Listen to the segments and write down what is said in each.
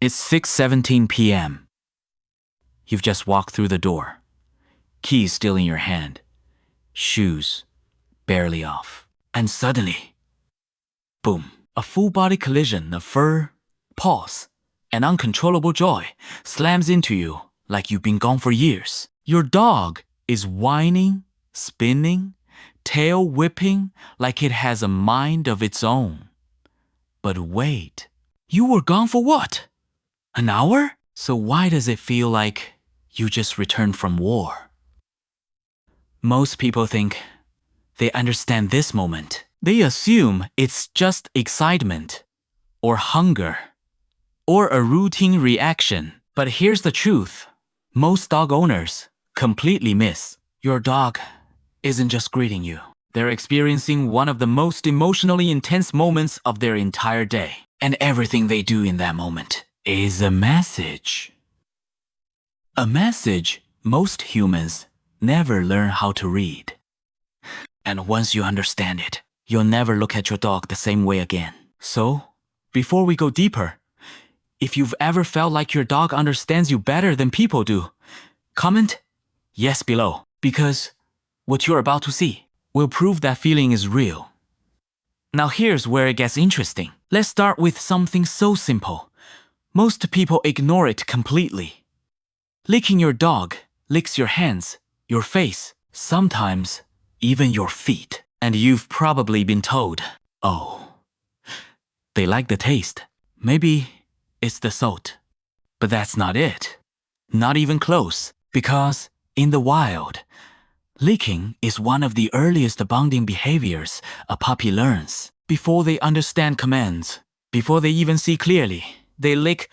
It's 6:17 p.m. You've just walked through the door. Keys still in your hand. Shoes barely off. And suddenly, boom, a full-body collision of fur, paws, and uncontrollable joy slams into you like you've been gone for years. Your dog is whining, spinning, tail whipping like it has a mind of its own. But wait, you were gone for what? An hour? So why does it feel like you just returned from war? Most people think they understand this moment. They assume it's just excitement, or hunger, or a routine reaction. But here's the truth. Most dog owners completely miss. Your dog isn't just greeting you. They're experiencing one of the most emotionally intense moments of their entire day. And everything they do in that moment is a message. A message most humans never learn how to read. And once you understand it, you'll never look at your dog the same way again. So, before we go deeper, if you've ever felt like your dog understands you better than people do, comment yes below, because what you're about to see will prove that feeling is real. Now here's where it gets interesting. Let's start with something so simple. Most people ignore it completely. Licking your dog licks your hands, your face, sometimes even your feet. And you've probably been told, oh, they like the taste. Maybe it's the salt. But that's not it. Not even close. Because in the wild, licking is one of the earliest bonding behaviors a puppy learns. Before they understand commands, before they even see clearly, they lick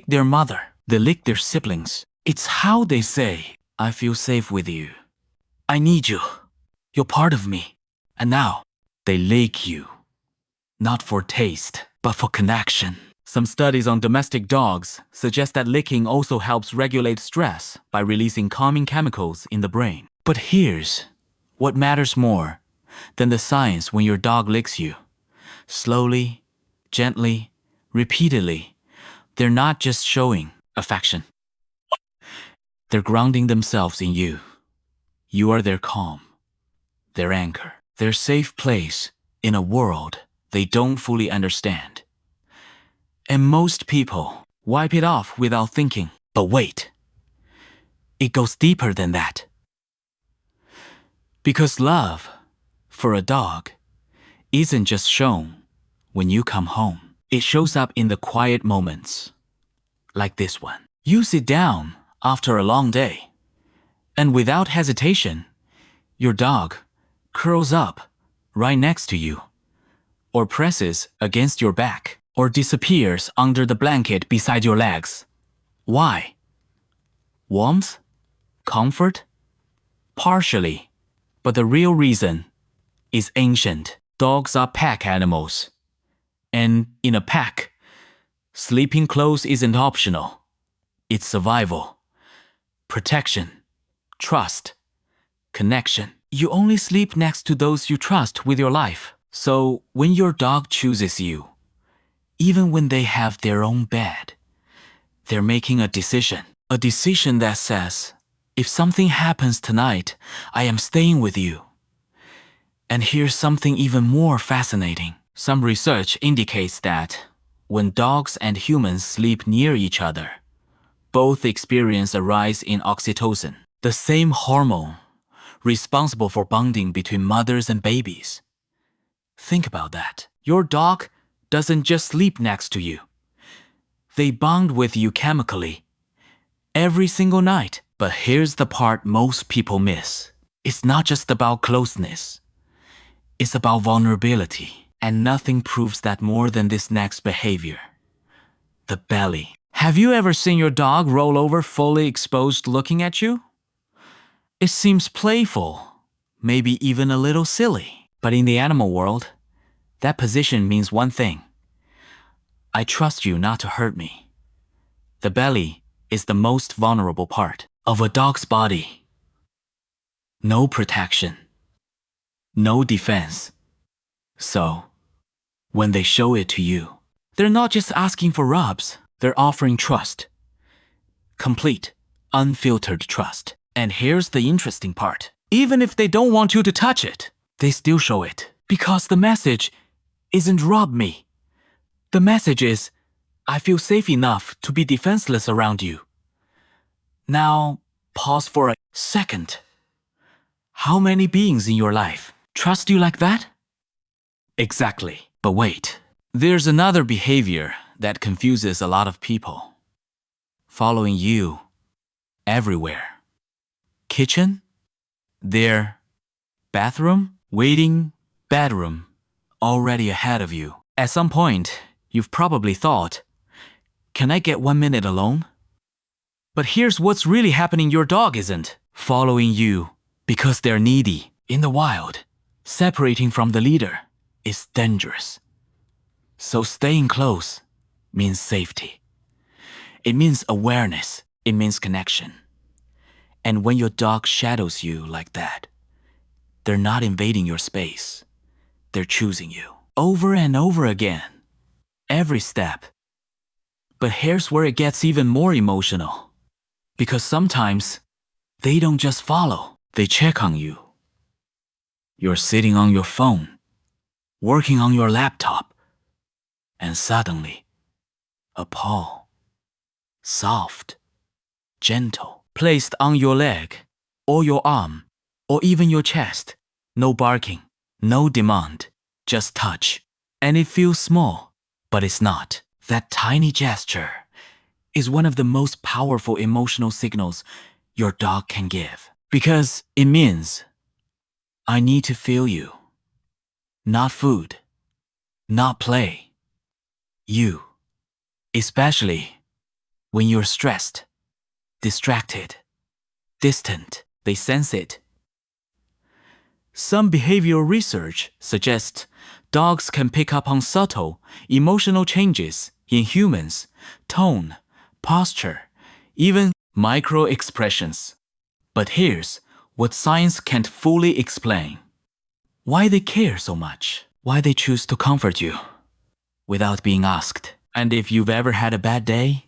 their mother. They lick their siblings. It's how they say, I feel safe with you. I need you. You're part of me. And now, they lick you. Not for taste, but for connection. Some studies on domestic dogs suggest that licking also helps regulate stress by releasing calming chemicals in the brain. But here's what matters more than the science when your dog licks you. Slowly, gently, repeatedly, they're not just showing affection. They're grounding themselves in you. You are their calm, their anchor, their safe place in a world they don't fully understand. And most people wipe it off without thinking. But wait, it goes deeper than that. Because love, for a dog, isn't just shown when you come home. It shows up in the quiet moments, like this one. You sit down after a long day, and without hesitation, your dog curls up right next to you, or presses against your back, or disappears under the blanket beside your legs. Why? Warmth? Comfort? Partially. But the real reason is ancient. Dogs are pack animals. And in a pack, sleeping close isn't optional. It's survival, protection, trust, connection. You only sleep next to those you trust with your life. So when your dog chooses you, even when they have their own bed, they're making a decision that says, if something happens tonight, I am staying with you. And here's something even more fascinating. Some research indicates that when dogs and humans sleep near each other, both experience a rise in oxytocin, the same hormone responsible for bonding between mothers and babies. Think about that. Your dog doesn't just sleep next to you. They bond with you chemically every single night. But here's the part most people miss. It's not just about closeness. It's about vulnerability. And nothing proves that more than this next behavior. The belly. Have you ever seen your dog roll over fully exposed looking at you? It seems playful, maybe even a little silly. But in the animal world, that position means one thing. I trust you not to hurt me. The belly is the most vulnerable part of a dog's body. No protection. No defense. So, when they show it to you, They're not just asking for rubs, they're offering trust. Complete, unfiltered trust. And here's the interesting part. Even if they don't want you to touch it, they still show it. Because the message isn't rob me. The message is, I feel safe enough to be defenseless around you. Now, pause for a second. How many beings in your life trust you like that? Exactly. But wait, there's another behavior that confuses a lot of people. Following you everywhere. Kitchen, there, bathroom, waiting, bedroom, already ahead of you. At some point, you've probably thought, can I get 1 minute alone? But here's what's really happening. Your dog isn't following you because they're needy. In the wild, separating from the leader is dangerous. So staying close means safety. It means awareness. It means connection. And when your dog shadows you like that, they're not invading your space. They're choosing you over and over again, every step. But here's where it gets even more emotional. Because sometimes they don't just follow, they check on you. You're sitting on your phone, working on your laptop, and suddenly, a paw, soft, gentle, placed on your leg, or your arm, or even your chest. No barking, no demand, just touch. And it feels small, but it's not. That tiny gesture is one of the most powerful emotional signals your dog can give. Because it means, I need to feel you. Not food, not play. You. Especially when you're stressed, distracted, distant, they sense it. Some behavioral research suggests dogs can pick up on subtle, emotional changes in humans, tone, posture, even micro-expressions. But here's what science can't fully explain. Why they care so much. Why they choose to comfort you without being asked. And if you've ever had a bad day,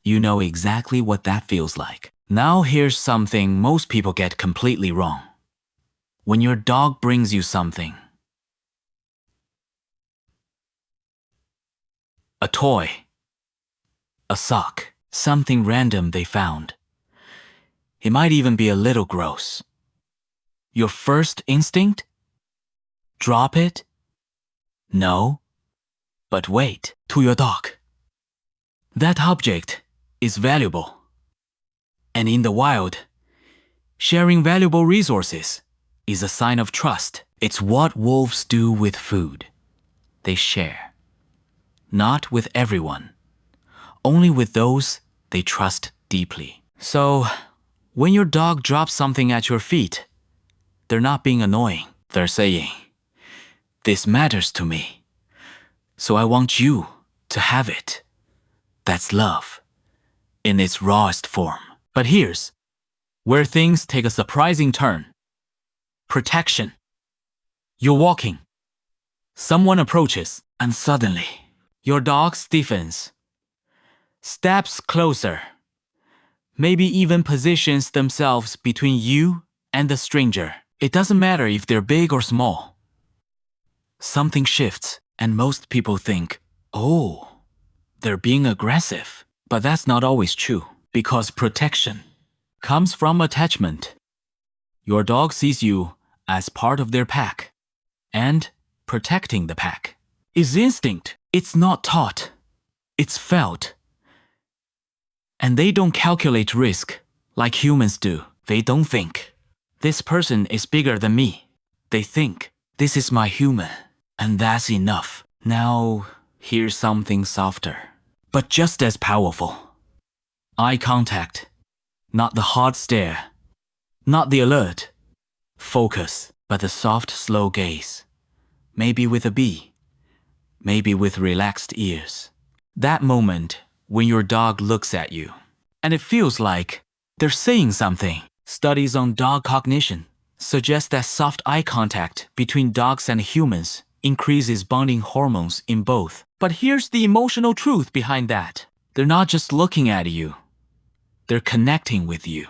you know exactly what that feels like. Now here's something most people get completely wrong. When your dog brings you something, a toy, a sock, something random they found. It might even be a little gross. Your first instinct? Drop it? No. But wait, to your dog. That object is valuable. And in the wild, sharing valuable resources is a sign of trust. It's what wolves do with food. They share. Not with everyone. Only with those they trust deeply. So, when your dog drops something at your feet, they're not being annoying. They're saying, this matters to me, so I want you to have it. That's love, in its rawest form. But here's where things take a surprising turn. Protection. You're walking. Someone approaches, and suddenly, your dog stiffens, steps closer, maybe even positions themselves between you and the stranger. It doesn't matter if they're big or small. Something shifts, and most people think, oh, they're being aggressive. But that's not always true, because protection comes from attachment. Your dog sees you as part of their pack, and protecting the pack is instinct. It's not taught. It's felt. And they don't calculate risk like humans do. They don't think, this person is bigger than me. They think, this is my human, and that's enough. Now, here's something softer, but just as powerful. Eye contact. Not the hard stare. Not the alert. Focus, but the soft, slow gaze. Maybe with a bee. Maybe with relaxed ears. That moment when your dog looks at you, and it feels like they're saying something. Studies on dog cognition suggest that soft eye contact between dogs and humans increases bonding hormones in both. But here's the emotional truth behind that. They're not just looking at you. They're connecting with you.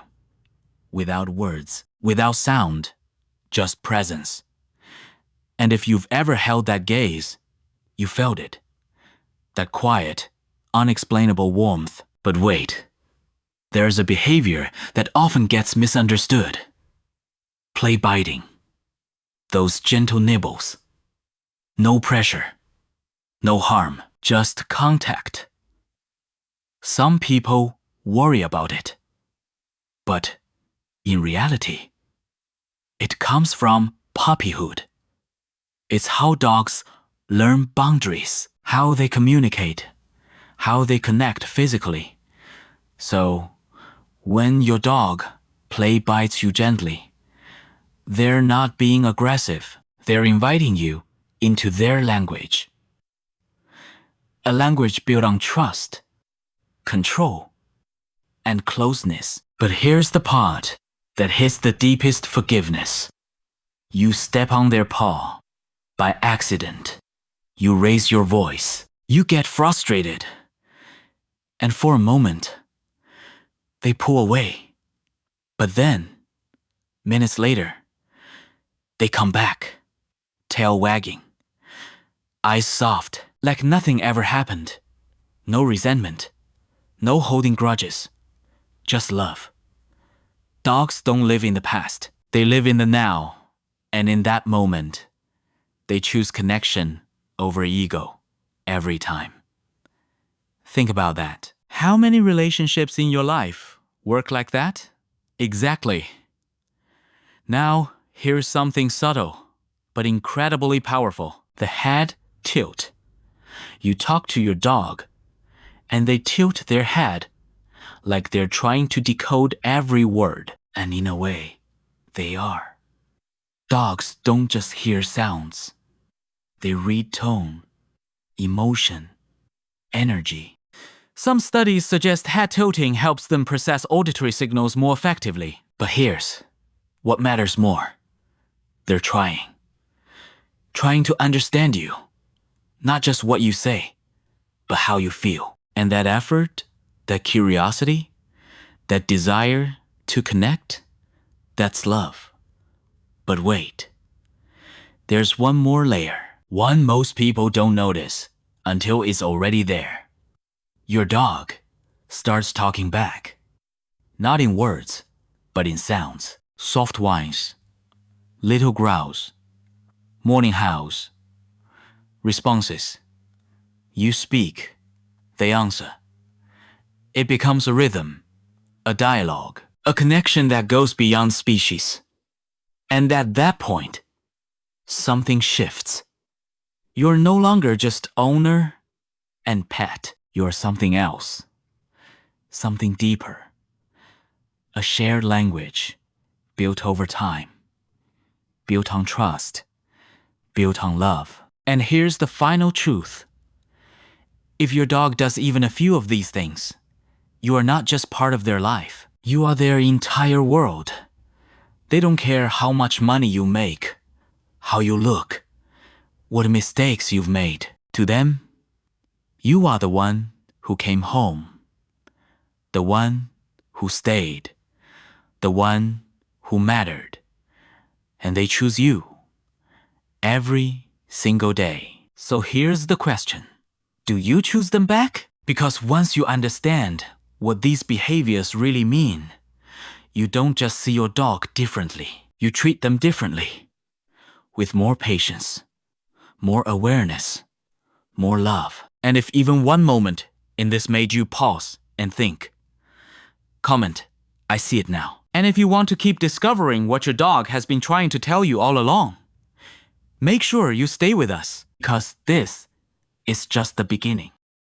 Without words, without sound, just presence. And if you've ever held that gaze, you felt it. That quiet, unexplainable warmth. But wait, there's a behavior that often gets misunderstood. Play biting. Those gentle nibbles. No pressure. No harm, just contact. Some people worry about it. But in reality, it comes from puppyhood. It's how dogs learn boundaries, how they communicate, how they connect physically. So, when your dog play bites you gently, they're not being aggressive. They're inviting you into their language. A language built on trust, control, and closeness. But here's the part that hits the deepest forgiveness. You step on their paw by accident. You raise your voice. You get frustrated. And for a moment, they pull away. But then, minutes later, they come back, tail wagging, eyes soft, like nothing ever happened. No resentment, no holding grudges, just love. Dogs don't live in the past. They live in the now. And in that moment, they choose connection over ego every time. Think about that. How many relationships in your life work like that? Exactly. Now, here's something subtle, but incredibly powerful. The head tilt. You talk to your dog, and they tilt their head like they're trying to decode every word. And in a way, they are. Dogs don't just hear sounds. They read tone, emotion, energy. Some studies suggest head tilting helps them process auditory signals more effectively. But here's what matters more. They're trying to understand you. Not just what you say, but how you feel. And that effort, that curiosity, that desire to connect, that's love. But wait, there's one more layer. One most people don't notice until it's already there. Your dog starts talking back. Not in words, but in sounds. Soft whines, little growls, morning howls, responses. You speak, they answer. It becomes a rhythm, a dialogue, a connection that goes beyond species. And at that point, something shifts. You're no longer just owner and pet. You're something else, something deeper. A shared language built over time, built on trust, built on love. And here's the final truth. If your dog does even a few of these things, you are not just part of their life. You are their entire world. They don't care how much money you make, how you look, what mistakes you've made. To them, you are the one who came home, the one who stayed, the one who mattered. And they choose you every single day. So here's the question. Do you choose them back? Because once you understand what these behaviors really mean, you don't just see your dog differently. You treat them differently. With more patience, more awareness, more love. And if even one moment in this made you pause and think, comment, I see it now. And if you want to keep discovering what your dog has been trying to tell you all along, make sure you stay with us, because this is just the beginning.